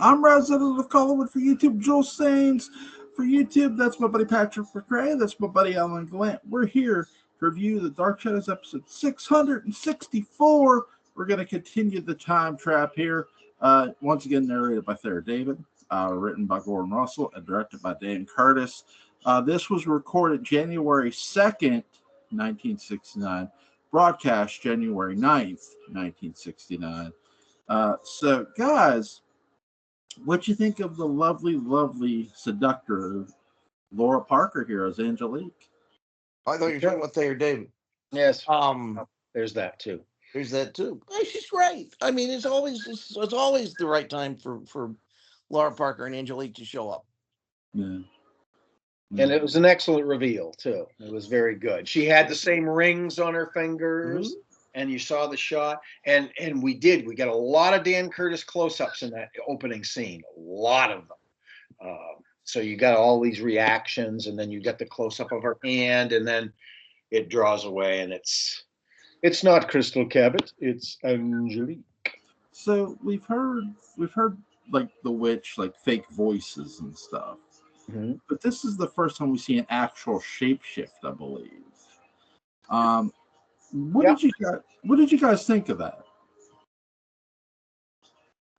I'm resident of Collinwood for YouTube. Joel Sains for YouTube. That's my buddy Patrick McCray. That's my buddy Alan Gallant. We're here to review the Dark Shadows episode 664. We're going to continue the time trap here. Once again, narrated by Thayer David, written by Gordon Russell, and directed by Dan Curtis. This was recorded January 2nd, 1969. Broadcast January 9th, 1969. So, guys, what you think of the lovely, lovely seductor Laura Parker here as Angelique? I thought you were talking about Thayer David. Yes. There's that too. There's that too. Hey, she's great. I mean, it's always the right time for Laura Parker and Angelique to show up. Yeah. And it was an excellent reveal too. It was very good. She had the same rings on her fingers, and you saw the shot. And we got a lot of Dan Curtis close-ups in that opening scene. A lot of them. So you got all these reactions, and then you get the close-up of her hand, and then it draws away, and it's not Crystal Cabot, it's Angelique. So we've heard like the witch, like fake voices and stuff. Mm-hmm. But this is the first time we see an actual shapeshift, I believe. What did you guys think of that?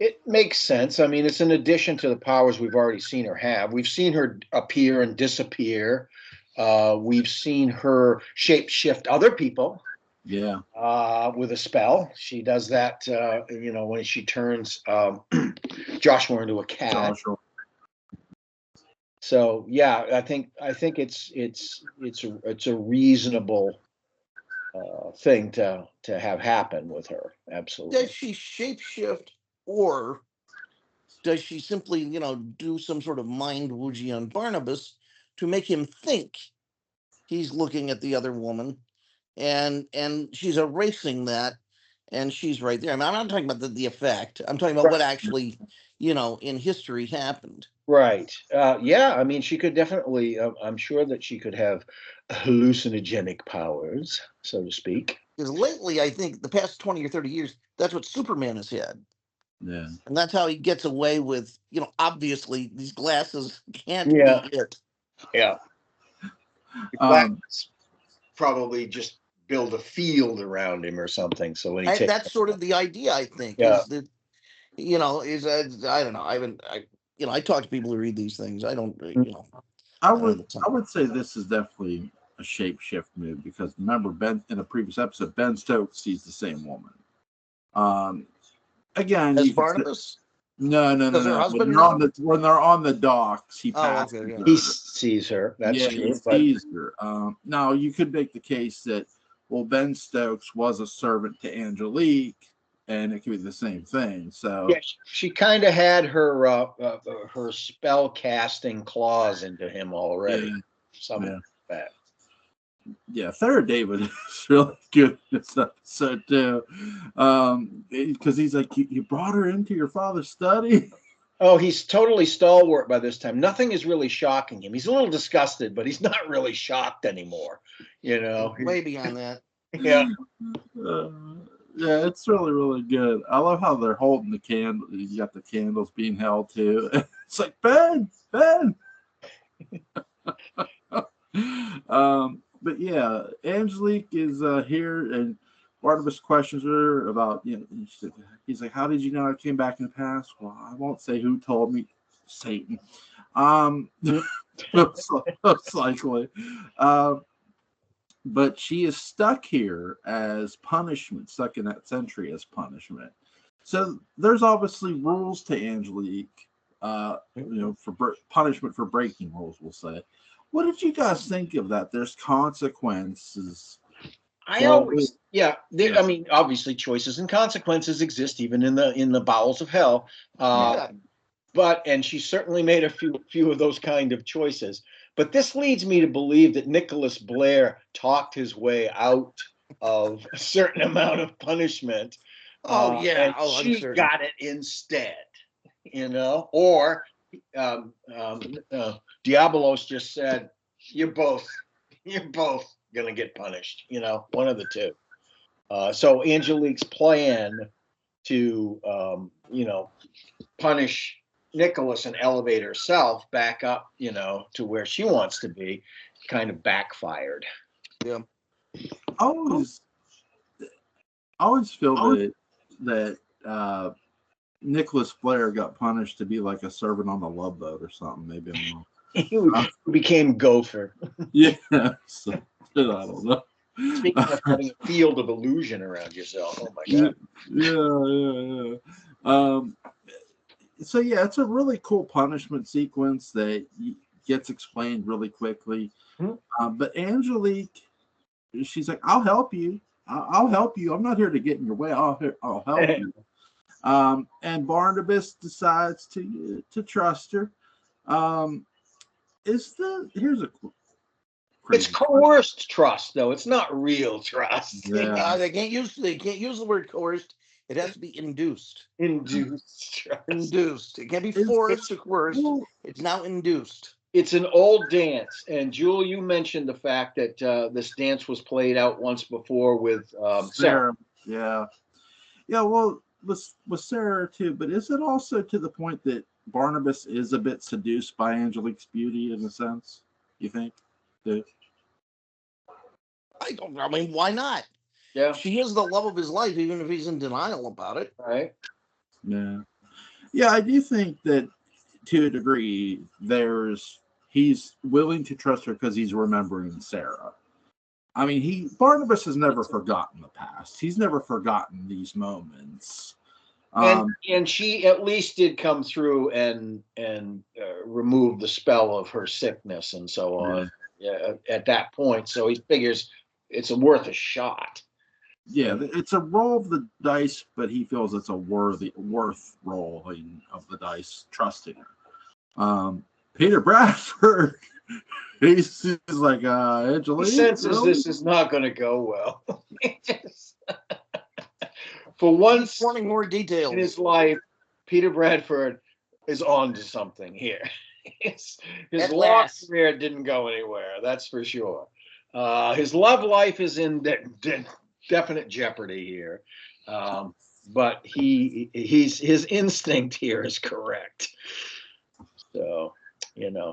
It makes sense. I mean, it's an addition to the powers we've already seen her have. We've seen her appear and disappear. We've seen her shapeshift other people. Yeah. With a spell. She does that, when she turns Joshua into a cat. Joshua. So yeah, I think it's a reasonable thing to have happen with her. Absolutely. Does she shapeshift, or does she simply, do some sort of mind woozy on Barnabas to make him think he's looking at the other woman, and she's erasing that, and she's right there. I mean, I'm not talking about the effect. I'm talking about what actually, in history happened. Right. Yeah. I mean, she could definitely. I'm sure that she could have hallucinogenic powers, so to speak. Because lately, I think the past 20 or 30 years, that's what Superman has had. Yeah. And that's how he gets away with, obviously these glasses can't be it. Yeah. Probably just build a field around him or something. So when he that's sort of the idea, I think. Yeah. Is that, I don't know. I talk to people who read these things. I don't, I would say this is definitely a shapeshift move, because remember, Ben, in a previous episode, Ben Stokes sees the same woman. Again, as Barnabas. No. Her husband when they're on the docks, he passes. Okay, yeah. He sees her. That's true. He sees her. Now you could make the case that, well, Ben Stokes was a servant to Angelique, and it could be the same thing. So yeah, she kind of had her spell casting claws into him already. Yeah. Something like that. Yeah, Thayer David is really good in this episode too, because he's like, you brought her into your father's study. Oh, he's totally stalwart by this time. Nothing is really shocking him. He's a little disgusted, but he's not really shocked anymore. Way beyond that. Yeah. Yeah, it's really, really good. I love how they're holding the candle. You got the candles being held too. It's like, Ben. But yeah, Angelique is here, and Barnabas questions her about, he's like, how did you know I came back in the past? Well, I won't say who told me. Satan. Most likely. But she is stuck here as punishment, stuck in that century as punishment. So there's obviously rules to Angelique, for punishment for breaking rules, we'll say. What did you guys think of that? There's consequences. I mean, obviously, choices and consequences exist even in the bowels of hell. And she certainly made a few of those kind of choices. But this leads me to believe that Nicholas Blair talked his way out of a certain amount of punishment. And she got it instead, or Diabolos just said, you're both gonna get punished, one of the two. So Angelique's plan to punish Nicholas and elevate herself back up, to where she wants to be, kind of backfired. Yeah. I always feel that Nicholas Blair got punished to be like a servant on the Love Boat or something. Maybe I'm wrong. He became Gopher. Yeah, so, I don't know. Speaking of having a field of illusion around yourself, oh my god. Yeah. So yeah, it's a really cool punishment sequence that gets explained really quickly. But Angelique, she's like, "I'll help you. I'll help you. I'm not here to get in your way. I'll help you." And Barnabas decides to trust her. Here's a It's coerced trust, though. It's not real trust. Yeah. They can't use the word coerced. It has to be induced. Induced trust. Induced. It can't be forced or coerced. It's now induced. It's an old dance, and Jewel, you mentioned the fact that this dance was played out once before with Sarah. Yeah. Well, with Sarah too, but is it also to the point that Barnabas is a bit seduced by Angelique's beauty in a sense? You think? I mean, why not? Yeah. She is the love of his life, even if he's in denial about it. Right. Yeah. Yeah, I do think that to a degree he's willing to trust her because he's remembering Sarah. I mean, Barnabas has never forgotten the past. He's never forgotten these moments. And she at least did come through and remove the spell of her sickness and so on. Yeah, at that point, so he figures it's worth a shot. Yeah, it's a roll of the dice, but he feels it's a worth rolling of the dice, trusting her. Peter Bradford, he's like, Angelique. He senses this is not going to go well. For once, wanting more details in his life, Peter Bradford is on to something here. His law career didn't go anywhere, that's for sure. His love life is in definite jeopardy here, but his instinct here is correct. So,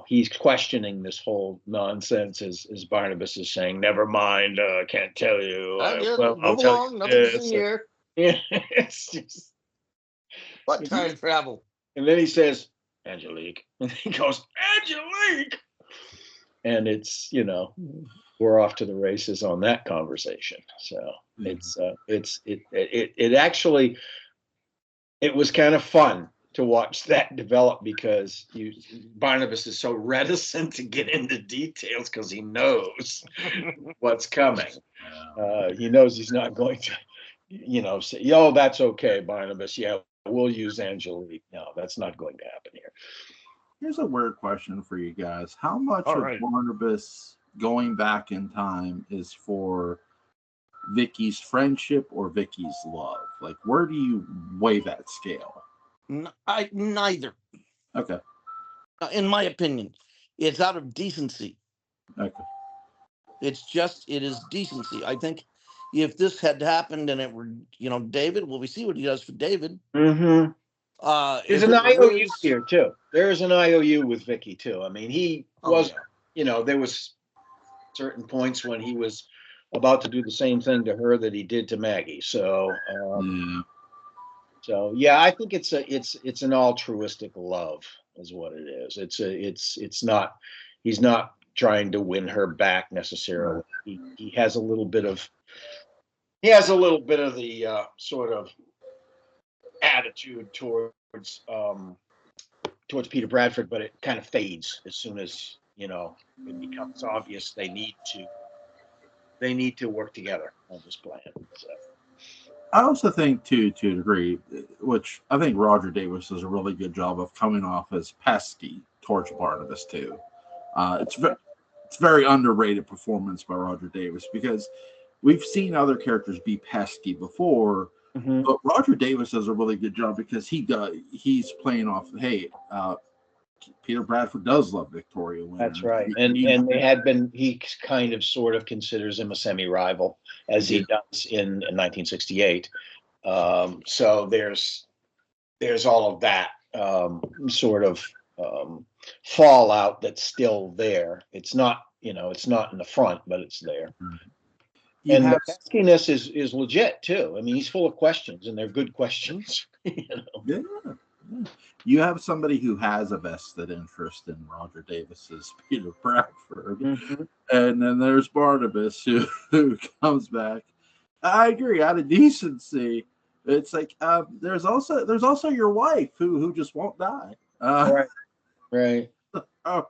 he's questioning this whole nonsense as Barnabas is saying, "Never mind, I can't tell you. I'll tell you this." Here. Yeah, it's just what time travel. And then he says, "Angelique," and he goes, "Angelique," and it's we're off to the races on that conversation. So it actually was kind of fun to watch that develop because Barnabas is so reticent to get into details because he knows what's coming. He knows he's not going to, say, "Yo, that's okay, Barnabas. Yeah, we'll use Angelique." No, that's not going to happen here. Here's a weird question for you guys. How much of Barnabas going back in time is for Vicky's friendship or Vicky's love? Like, where do you weigh that scale? Neither. Okay. In my opinion, it's out of decency. Okay. It is decency. I think if this had happened and it were, David, well, we see what he does for David. Mm-hmm. There's an IOU here too. There's an IOU with Vicky too. I mean, he was, there was certain points when he was about to do the same thing to her that he did to Maggie. So, I think it's an altruistic love is what it is. It's not. He's not trying to win her back necessarily. He has a little bit of. He has a little bit of the sort of attitude towards Peter Bradford, but it kind of fades as soon as it becomes obvious they need to work together on this plan. So. I also think to a degree, which I think Roger Davis does a really good job of coming off as pesky towards Barnabas too. It's very underrated performance by Roger Davis because we've seen other characters be pesky before, but Roger Davis does a really good job because he's playing off, hey, Peter Bradford does love Victoria Winter. That's right. He kind of sort of considers him a semi-rival as he does in 1968. So there's all of that sort of fallout that's still there. It's not, it's not in the front, but it's there. You And have the peskiness is legit too. I mean, he's full of questions, and they're good questions. yeah. You have somebody who has a vested interest in Roger Davis's Peter Bradford, and then there's Barnabas who comes back. I agree, out of decency. It's like there's also your wife who just won't die. Right.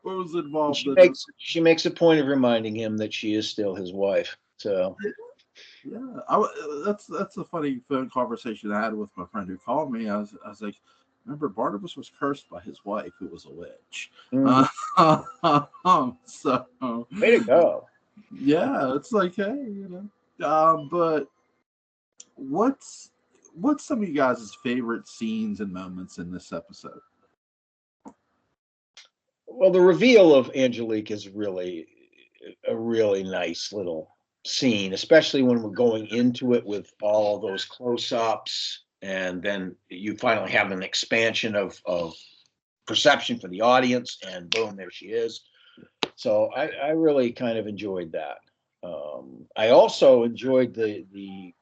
Who's involved She in makes she makes a point of reminding him that she is still his wife. So yeah, that's a funny phone conversation I had with my friend who called me. I was like, remember Barnabas was cursed by his wife who was a witch. So way to go. yeah, it's like hey, but what's some of you guys' favorite scenes and moments in this episode? Well, the reveal of Angelique is really a really nice little scene, especially when we're going into it with all those close-ups, and then you finally have an expansion of perception for the audience, and boom, there she is. So I really kind of enjoyed that. I also enjoyed the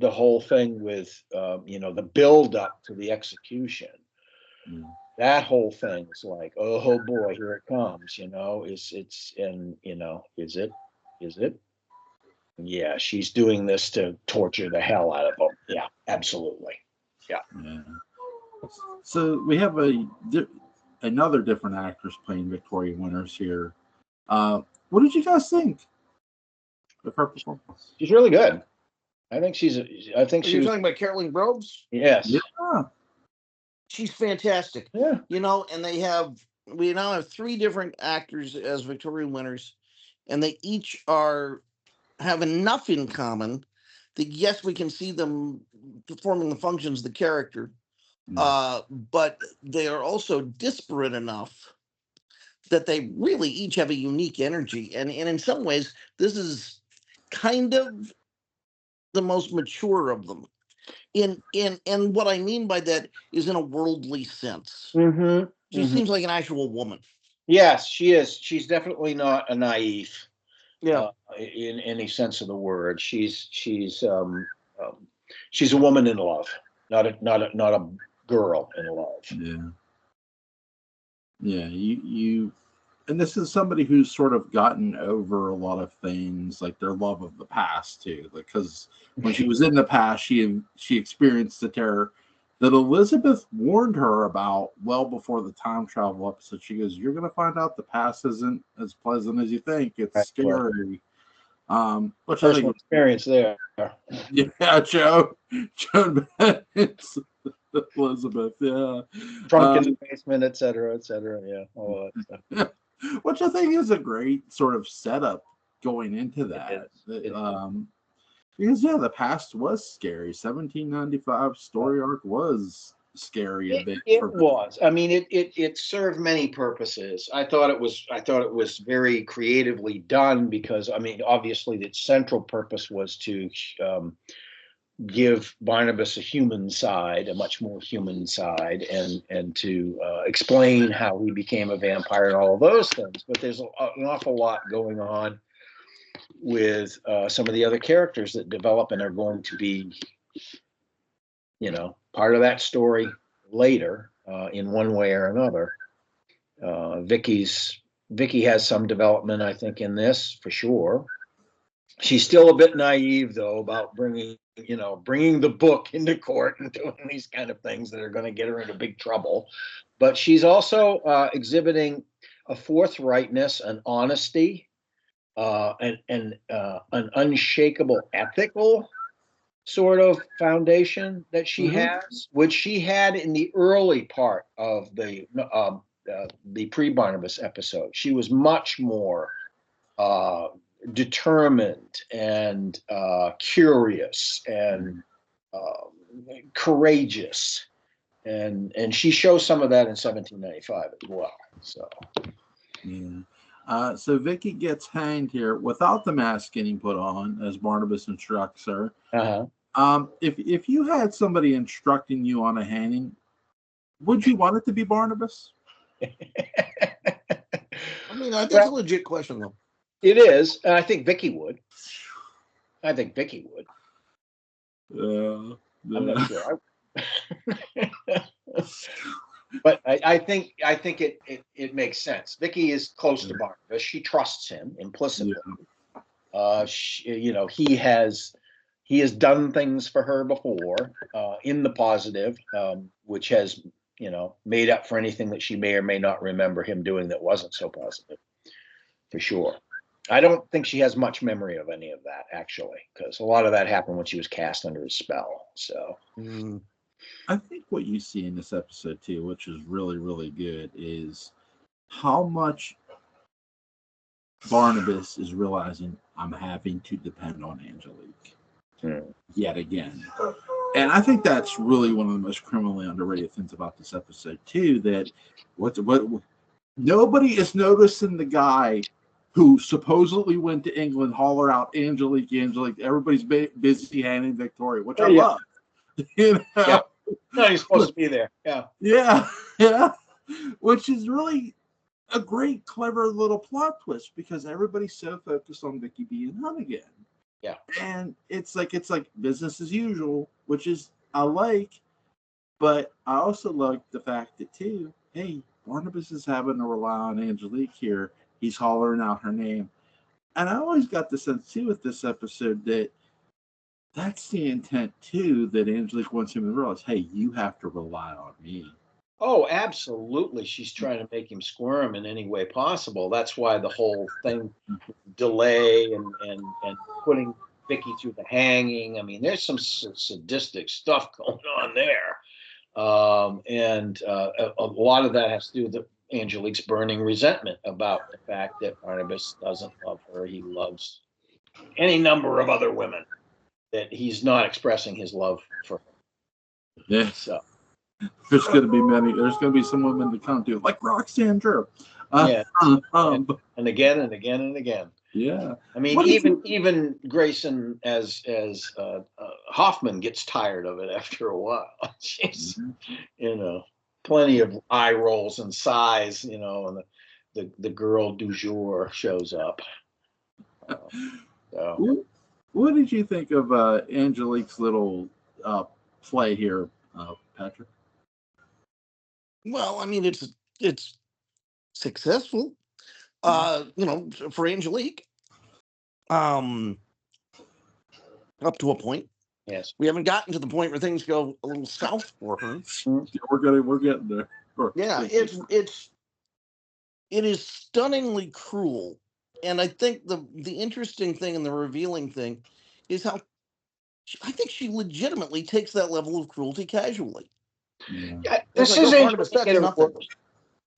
whole thing with the build up to the execution. That whole thing is like, oh boy, here it comes. Is it? Yeah, she's doing this to torture the hell out of them. Yeah, absolutely. Yeah. So we have another different actress playing Victoria Winters here. What did you guys think of her performance? She's really good. I think she You're was. talking about Carolyn Groves? Yes. Yeah. She's fantastic. Yeah. And we now have 3 different actors as Victoria Winters, and they each have enough in common that yes, we can see them performing the functions of the character, but they are also disparate enough that they really each have a unique energy. And in some ways, this is kind of the most mature of them. And what I mean by that is in a worldly sense. She seems like an actual woman. Yes, she is. She's definitely not a naive. Yeah. In any sense of the word, she's a woman in love, not a girl in love. Yeah. You and this is somebody who's sort of gotten over a lot of things, like their love of the past too. Because when she was in the past, she experienced the terror that Elizabeth warned her about well before the time travel episode. She goes, "You're going to find out the past isn't as pleasant as you think. It's scary." Which I think experience there. Yeah, Joan Bennett's Elizabeth. Yeah, trunk in the basement, etc., yeah, all that stuff. Yeah. Which I think is a great sort of setup going into that. Because the past was scary. 1795 story arc was scary a bit. It was. I mean, it served many purposes. I thought it was very creatively done because, I mean, obviously the central purpose was to give Barnabas a human side, a much more human side, and to explain how he became a vampire and all of those things. But there's an awful lot going on with some of the other characters that develop and are going to be, part of that story later in one way or another. Vicky has some development, I think, in this for sure. She's still a bit naive though about bringing the book into court and doing these kind of things that are going to get her into big trouble. But she's also exhibiting a forthrightness, an honesty, and an unshakable ethical sort of foundation that she has, which she had in the early part of the pre-Barnabas episode. She was much more determined and curious and courageous, and she shows some of that in 1795 as well. So so Vicky gets hanged here without the mask getting put on, as Barnabas instructs her. If you had somebody instructing you on a hanging, would you want it to be Barnabas? I mean, that's a Well, legit question, though. it is. I think Vicky would. I think Vicky would. I'm not sure. But I think it makes sense. Vicky is close to Barnabas. She trusts him implicitly. He has done things for her before in the positive, which has made up for anything that she may or may not remember him doing that wasn't so positive, for sure. I don't think she has much memory of any of that, actually, because a lot of that happened when she was cast under his spell. So I think what you see in this episode too, which is really, really good, is how much Barnabas is realizing I'm having to depend on Angelique yet again. And I think that's really one of the most criminally underrated things about this episode too. That what nobody is noticing the guy who supposedly went to England holler out Angelique, Angelique. Everybody's busy handing Victoria, which I love. You know? Yeah. No, he's supposed to be there. Yeah. Which is really a great, clever little plot twist because everybody's so focused on Vicky being home again. Yeah. And it's like business as usual, which is I like, but I also like the fact that too, hey, Barnabas is having to rely on Angelique here. He's hollering out her name. And I always got the sense too with this episode that that's the intent too, that Angelique wants him to realize, hey, you have to rely on me. Oh, absolutely. She's trying to make him squirm in any way possible. That's why the whole thing delay and putting Vicky through the hanging. I mean, there's some sadistic stuff going on there. And a lot of that has to do with Angelique's burning resentment about the fact that Barnabas doesn't love her. He loves any number of other women, that he's not expressing his love for her. Yeah. So there's going to be many. There's going to be some women to come to, like Roxanne Drew. Yeah. And again and again and again. Yeah. I mean, even Grayson as Hoffman gets tired of it after a while. She's, plenty of eye rolls and sighs, and the girl du jour shows up. So. What did you think of Angelique's little play here, Patrick? Well, I mean, it's successful, for Angelique. Up to a point. Yes. We haven't gotten to the point where things go a little south for her. We're getting there. Yeah, it is stunningly cruel. And I think the interesting thing and the revealing thing is how I think she legitimately takes that level of cruelty casually. Yeah, this is Angelique at her worst.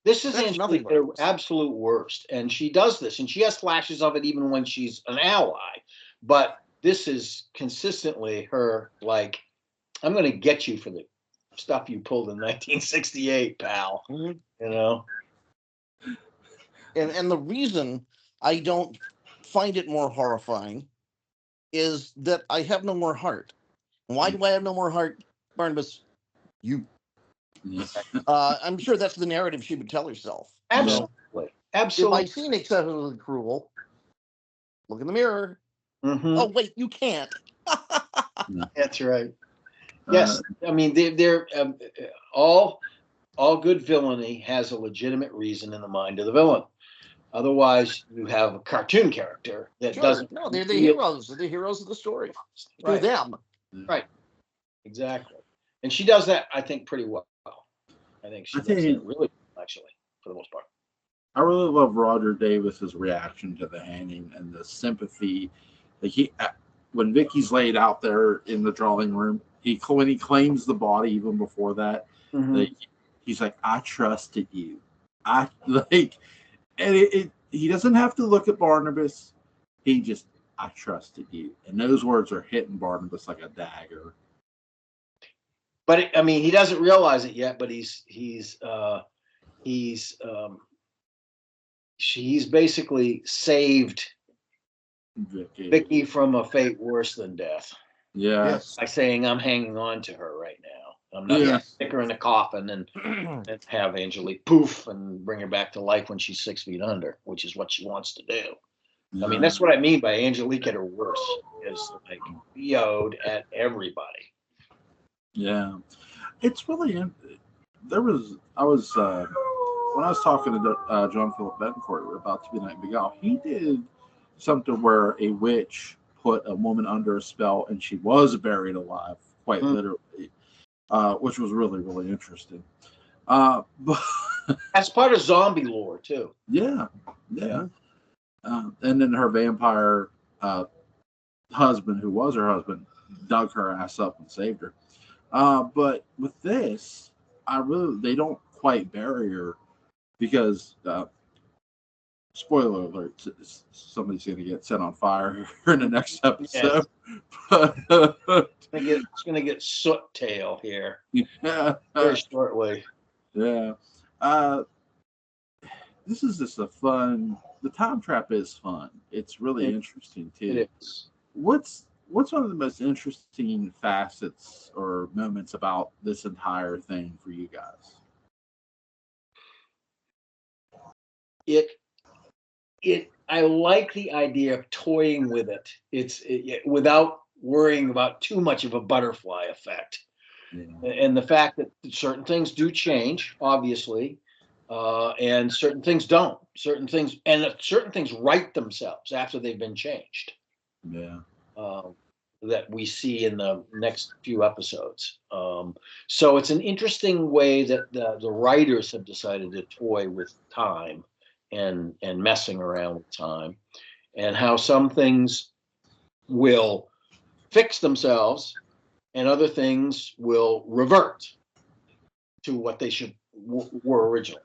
This is Angelique at her absolute worst. And she does this, and she has flashes of it even when she's an ally. But this is consistently her, like, I'm going to get you for the stuff you pulled in 1968, pal. Mm-hmm. And the reason I don't find it more horrifying is that I have no more heart. Why do I have no more heart, Barnabas? You. I'm sure that's the narrative she would tell herself. Absolutely. So, absolutely. If I seem excessively cruel, look in the mirror. Mm-hmm. Oh, wait, you can't. That's right. Yes. I mean, they're all good villainy has a legitimate reason in the mind of the villain. Otherwise, you have a cartoon character that doesn't. No, they're the heroes. They're the heroes of the story. Through them. Right. Exactly. And she does that, I think, pretty well. I think she does it really well, actually, for the most part. I really love Roger Davis's reaction to the hanging and the sympathy. Like when Vicky's laid out there in the drawing room, when he claims the body, even before that, he's like, "I trusted you." And he doesn't have to look at Barnabas. I trusted you, and those words are hitting Barnabas like a dagger. But I mean, he doesn't realize it yet. But she's basically saved Vicky from a fate worse than death. Yes. by saying I'm hanging on to her right now. I'm not going to stick her in a coffin and have Angelique poof and bring her back to life when she's 6 feet under, which is what she wants to do. I mean, that's what I mean by Angelique at her worst, is like BO'd at everybody. Yeah. It's really, I was, when I was talking to John Philip Betancourt about To Be Night Miguel, he did something where a witch put a woman under a spell and she was buried alive, quite literally, which was really, really interesting. But that's part of zombie lore too. Yeah. And then her vampire husband, who was her husband, dug her ass up and saved her. But with this, they don't quite bury her because, spoiler alert, somebody's going to get set on fire here in the next episode. Yes. It's going to get soot tail here. Yeah. Very shortly. Yeah. This is just the time trap is fun. It's really interesting too. It is. What's one of the most interesting facets or moments about this entire thing for you guys? I like the idea of toying with it. It's without worrying about too much of a butterfly effect. Yeah. And the fact that certain things do change, obviously, and certain things don't. Certain things right themselves after they've been changed. Yeah. That we see in the next few episodes. So it's an interesting way that the writers have decided to toy with time and messing around with time, and how some things will fix themselves and other things will revert to what they were originally.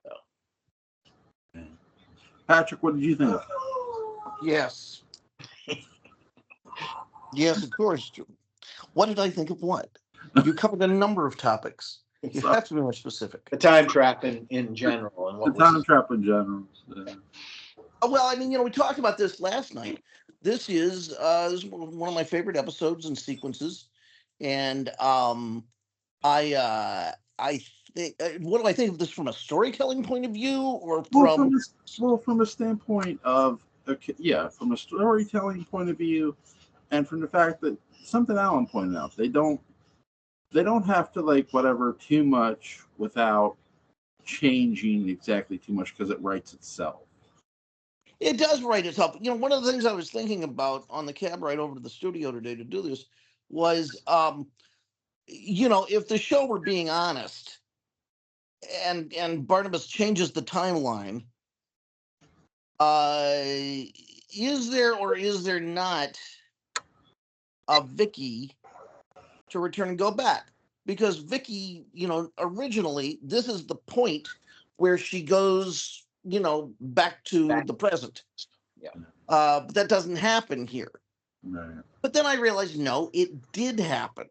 So. Patrick, what did you think? Yes. Yes, of course. What did I think of what? You covered a number of topics. You have to be more specific. The time trap in general. And the time trap in general. Yeah. Well, I mean, we talked about this last night. This is one of my favorite episodes and sequences. And I think, what do I think of this from a storytelling point of view, or from a standpoint of from a storytelling point of view, and from the fact that something Alan pointed out, they don't have to too much without changing exactly too much, because it writes itself. It does write itself. One of the things I was thinking about on the cab ride over to the studio today to do this was, if the show were being honest, and Barnabas changes the timeline, is there or is there not a Vicky to return and go back? Because Vicky, originally, this is the point where she goes, back to the present. Yeah. But that doesn't happen here. Right. But then I realized, no, it did happen.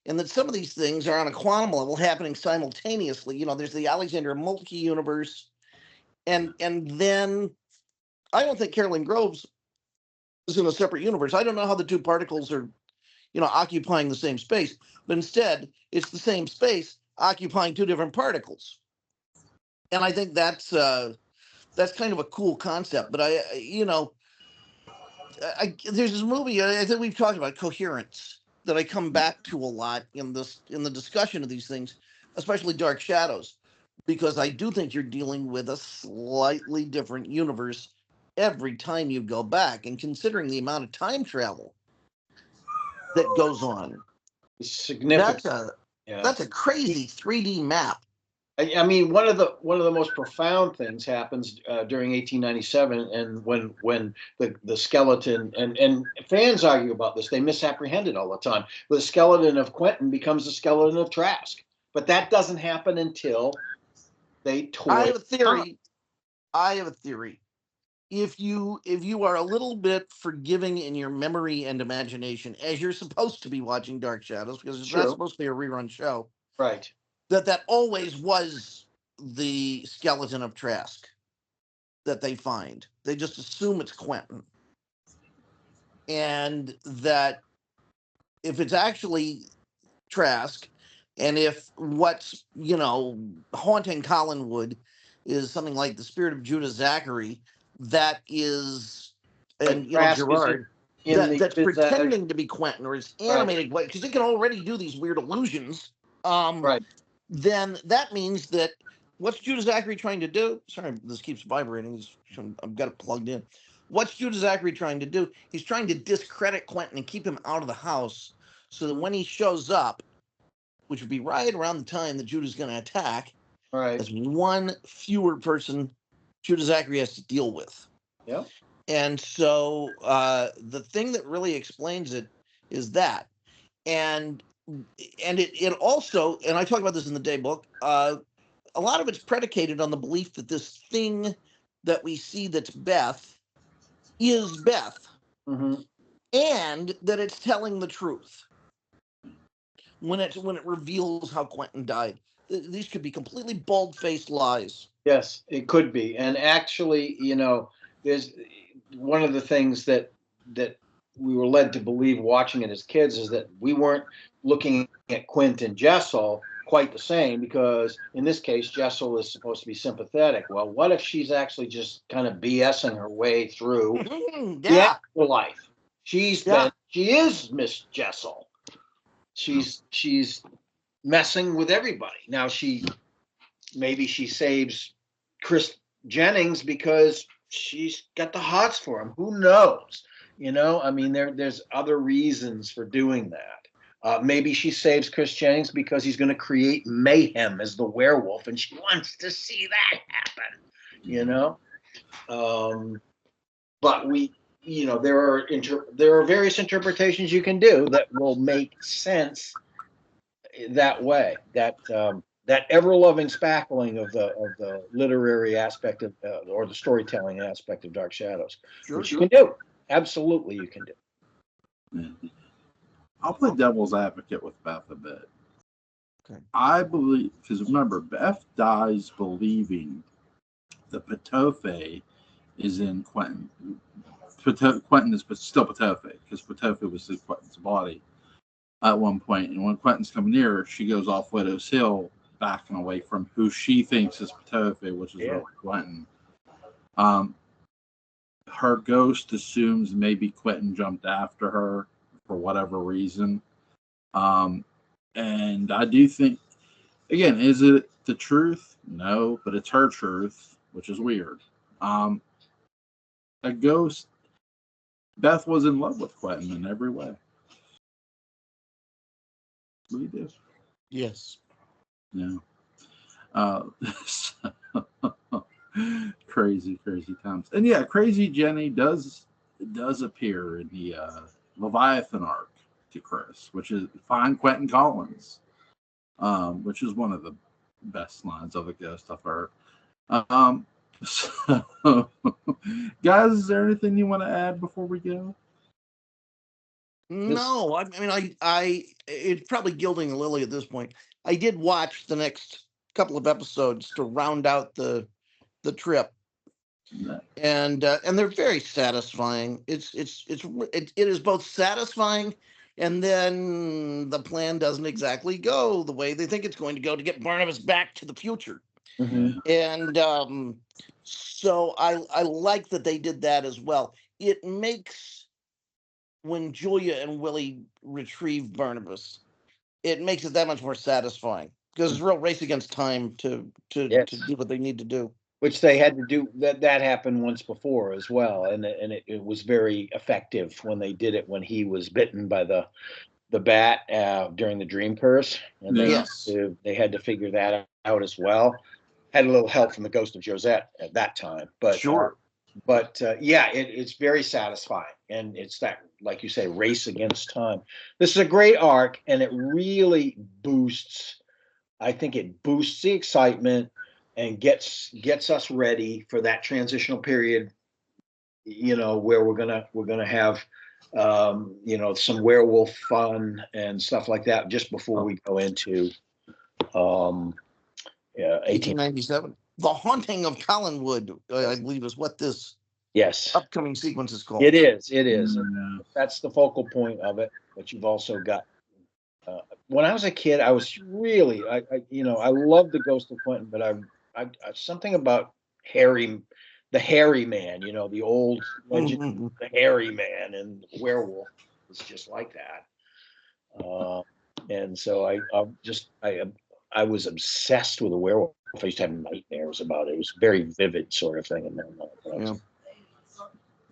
And that some of these things are on a quantum level happening simultaneously. There's the Alexander Moltke universe. And then I don't think Carolyn Groves is in a separate universe. I don't know how the two particles are, occupying the same space. But instead, it's the same space occupying two different particles. And I think that's kind of a cool concept. But there's this movie, I think we've talked about, Coherence, that I come back to a lot in the discussion of these things, especially Dark Shadows, because I do think you're dealing with a slightly different universe every time you go back, and considering the amount of time travel that goes on, it's significant. That's a crazy 3D map. I mean, one of the most profound things happens during 1897, and when the skeleton and fans argue about this, they misapprehend it all the time. The skeleton of Quentin becomes the skeleton of Trask, but that doesn't happen until they toy. I have a theory. If you are a little bit forgiving in your memory and imagination, as you're supposed to be watching Dark Shadows, because it's not supposed to be a rerun show, right? That always was the skeleton of Trask that they find. They just assume it's Quentin. and that if it's actually Trask, and if what's haunting Collinwood is something like the spirit of Judah Zachary, that is, and Trask is Gerard, that's pretending to be Quentin, or is animating, because it can already do these weird illusions. Right. Then that means that what's Judah Zachary trying to do? Sorry, this keeps vibrating. I've got it plugged in. What's Judah Zachary trying to do? He's trying to discredit Quentin and keep him out of the house, so that when he shows up, which would be right around the time that Judah's going to attack, there's one fewer person Judah Zachary has to deal with. Yeah. And so the thing that really explains it is that. And it also, and I talk about this in the day book, a lot of it's predicated on the belief that this thing that we see that's Beth is Beth, and that it's telling the truth when it reveals how Quentin died. These could be completely bald-faced lies. Yes, it could be. And actually, there's one of the things that we were led to believe watching it as kids is that we weren't looking at Quint and Jessel quite the same, because in this case, Jessel is supposed to be sympathetic. Well, what if she's actually just kind of BSing her way through the actual life? She is Miss Jessel. She's messing with everybody. Now maybe she saves Chris Jennings because she's got the hots for him. Who knows? I mean, there's other reasons for doing that. Maybe she saves Chris Jennings because he's going to create mayhem as the werewolf, and she wants to see that happen. But there are various interpretations you can do that will make sense that way. That ever-loving spackling of the literary aspect of or the storytelling aspect of Dark Shadows, which you can do. Absolutely, you can do. I'll play devil's advocate with Beth a bit. Okay. I believe, because remember, Beth dies believing that Petofe is in Quentin. Quentin is still Petofe, because Petofe was in Quentin's body at one point. And when Quentin's coming near her, she goes off Widow's Hill, backing away from who she thinks is Petofe, which is really Quentin. Her ghost assumes maybe Quentin jumped after her for whatever reason. And I do think, again, is it the truth? No, but it's her truth, which is weird. A ghost, Beth was in love with Quentin in every way. What do you do? Yes. Yeah. Crazy times. And yeah, Crazy Jenny does appear in the Leviathan arc to Chris, which is Find Quentin Collins, which is one of the best lines of a ghost I've heard. So, guys, is there anything you want to add before we go? No, I mean, it's probably gilding a lily at this point. I did watch the next couple of episodes to round out the trip, and they're very satisfying. It is both satisfying, and then the plan doesn't exactly go the way they think it's going to go to get Barnabas back to the future. And so I like that they did that as well. It makes, when Julia and Willie retrieve Barnabas, it makes it that much more satisfying, because it's a real race against time to do what they need to do. Which they had to do. That happened once before as well, and it was very effective when they did it, when he was bitten by the bat during the dream curse, and they had to figure that out as well. Had a little help from the ghost of Josette at that time, but it's very satisfying, and it's that, like you say, race against time. This is a great arc, and it really boosts. I think it boosts the excitement and gets us ready for that transitional period. Where we're gonna have some werewolf fun and stuff like that just before we go into 1897. The Haunting of Collinwood, I believe, is what this Yes, upcoming sequence is called. it is. It is. Yeah. That's the focal point of it. But you've also got. When I was a kid, I was really, I love the Ghost of Quentin, but I something about the hairy man, the old legend, Mhm. the hairy man and werewolf is just like that. And so I was obsessed with a werewolf. I used to have nightmares about it. It was a very vivid sort of thing. And then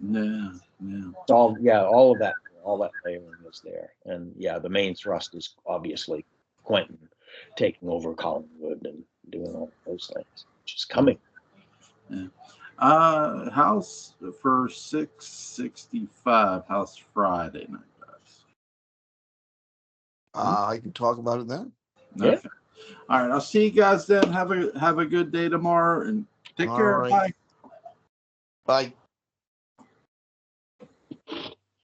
Yeah. Yeah. all of that layering is there. And yeah, the main thrust is obviously Quentin taking over Collingwood and doing all those things, which is coming. Yeah. House for 665. House Friday night, guys. I can talk about it then. Yeah. Okay. All right. I'll see you guys then. Have a good day tomorrow and take All care. right. Bye. Bye.